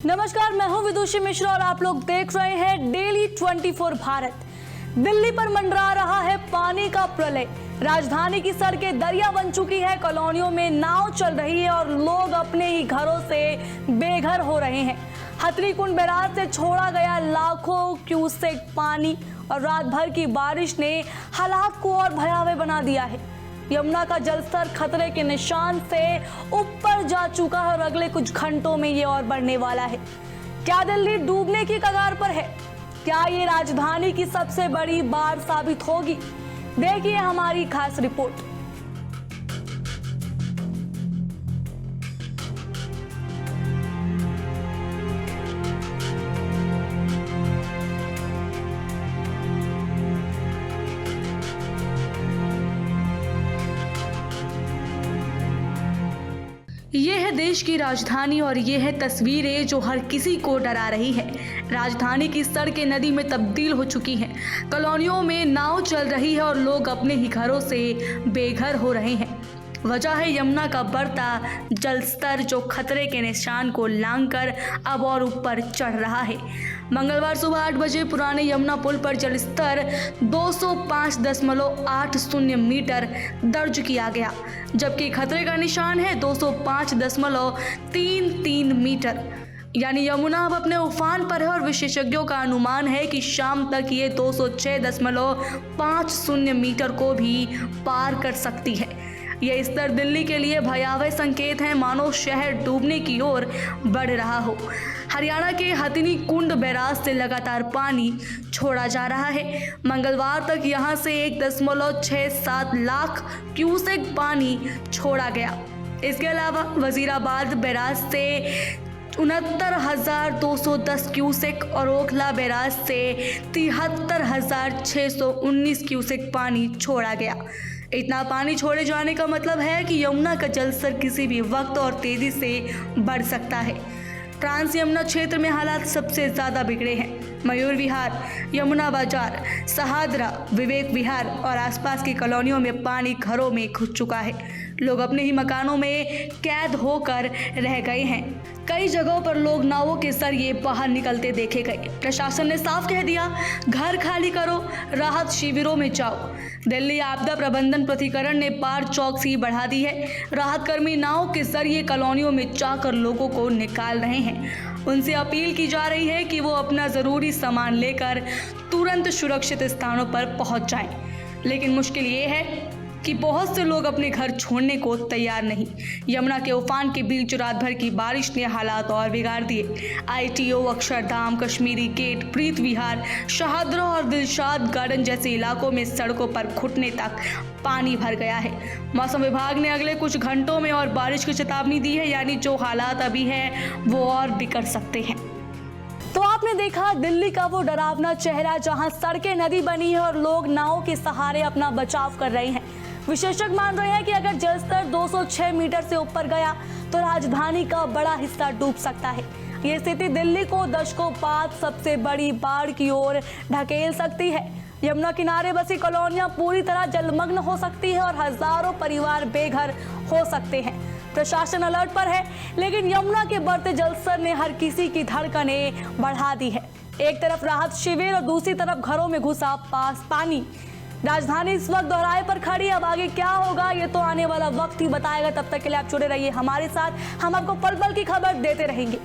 नमस्कार, मैं हूं विदुषी मिश्रा और आप लोग देख रहे हैं डेली 24 भारत। दिल्ली पर मंडरा रहा है पानी का प्रलय। राजधानी की सड़कें दरिया बन चुकी है, कॉलोनियों में नाव चल रही है और लोग अपने ही घरों से बेघर हो रहे हैं। हथनीकुंड बैराज से छोड़ा गया लाखों क्यूसेक पानी और रात भर की बारिश ने हालात को और भयावह बना दिया है। यमुना का जलस्तर खतरे के निशान से ऊपर जा चुका है और अगले कुछ घंटों में ये और बढ़ने वाला है। क्या दिल्ली डूबने की कगार पर है? क्या ये राजधानी की सबसे बड़ी बाढ़ साबित होगी? देखिए हमारी खास रिपोर्ट। ये है देश की राजधानी और ये है तस्वीरें जो हर किसी को डरा रही है। राजधानी की सड़कें नदी में तब्दील हो चुकी हैं, कॉलोनियों में नाव चल रही है और लोग अपने ही घरों से बेघर हो रहे हैं। वजह है यमुना का बढ़ता जलस्तर जो खतरे के निशान को लांघकर अब और ऊपर चढ़ रहा है। मंगलवार सुबह 8 बजे पुराने यमुना पुल पर जलस्तर 205.80 मीटर दर्ज किया गया, जबकि खतरे का निशान है 205.33 मीटर। यानी यमुना अब अपने उफान पर है और विशेषज्ञों का अनुमान है कि शाम तक ये 206.50 मीटर को भी पार कर सकती है। यह स्तर दिल्ली के लिए भयावह संकेत है, मानो शहर डूबने की ओर बढ़ रहा हो। हरियाणा के हथनीकुंड बैराज से लगातार पानी छोड़ा जा रहा है। मंगलवार तक यहां से 1.67 लाख क्यूसेक पानी छोड़ा गया। इसके अलावा वजीराबाद बैराज से 69,210 क्यूसेक और ओखला बैराज से 73,619 क्यूसेक पानी छोड़ा गया। इतना पानी छोड़े जाने का मतलब है कि यमुना का जलस्तर किसी भी वक्त और तेजी से बढ़ सकता है। ट्रांस यमुना क्षेत्र में हालात सबसे ज्यादा बिगड़े हैं। मयूर विहार, यमुना बाजार, सहादरा, विवेक विहार और आसपास की कॉलोनियों में पानी घरों में घुस चुका है। लोग अपने ही मकानों में कैद होकर रह गए हैं। कई जगहों पर लोग नावों के जरिए बाहर निकलते देखे गए। प्रशासन ने साफ कह दिया, घर खाली करो, राहत शिविरों में जाओ। दिल्ली आपदा प्रबंधन प्राधिकरण ने बाढ़ चौकसी बढ़ा दी है। राहत कर्मी नाव के जरिए कॉलोनियों में जाकर लोगों को निकाल रहे हैं। उनसे अपील की जा रही है कि वो अपना जरूरी सामान लेकर तुरंत सुरक्षित स्थानों पर पहुंच जाएं। लेकिन मुश्किल ये है कि बहुत से लोग अपने घर छोड़ने को तैयार नहीं। यमुना के उफान के बीच रात भर की बारिश ने हालात और बिगाड़ दिए। ITO, अक्षरधाम, कश्मीरी गेट, प्रीत विहार, शहादरा और दिलशाद गार्डन जैसे इलाकों में सड़कों पर घुटने तक पानी भर गया है। मौसम विभाग ने अगले कुछ घंटों में और बारिश की चेतावनी दी है, यानी जो हालात अभी हैं वो और बिगड़ सकते हैं। तो आपने देखा दिल्ली का वो डरावना चेहरा जहां सड़कें नदी बनी है और लोग नावों के सहारे अपना बचाव कर रहे हैं। विशेषज्ञ मान रहे हैं कि अगर जलस्तर 206 मीटर से ऊपर गया तो राजधानी का बड़ा हिस्सा डूब सकता है। ये स्थिति दिल्ली को दशकों बाद सबसे बड़ी बाढ़ की ओर ढकेल सकती है। यमुना किनारे बसी कॉलोनियां पूरी तरह जलमग्न हो सकती है और हजारों परिवार बेघर हो सकते हैं। प्रशासन अलर्ट पर है, लेकिन यमुना के बढ़ते जलस्तर ने हर किसी की धड़कनें बढ़ा दी है। एक तरफ राहत शिविर और दूसरी तरफ घरों में घुसा पानी। राजधानी इस वक्त दोहराए पर खड़ी। अब आगे क्या होगा ये तो आने वाला वक्त ही बताएगा। तब तक के लिए आप जुड़े रहिए हमारे साथ, हम आपको पल पल की खबर देते रहेंगे।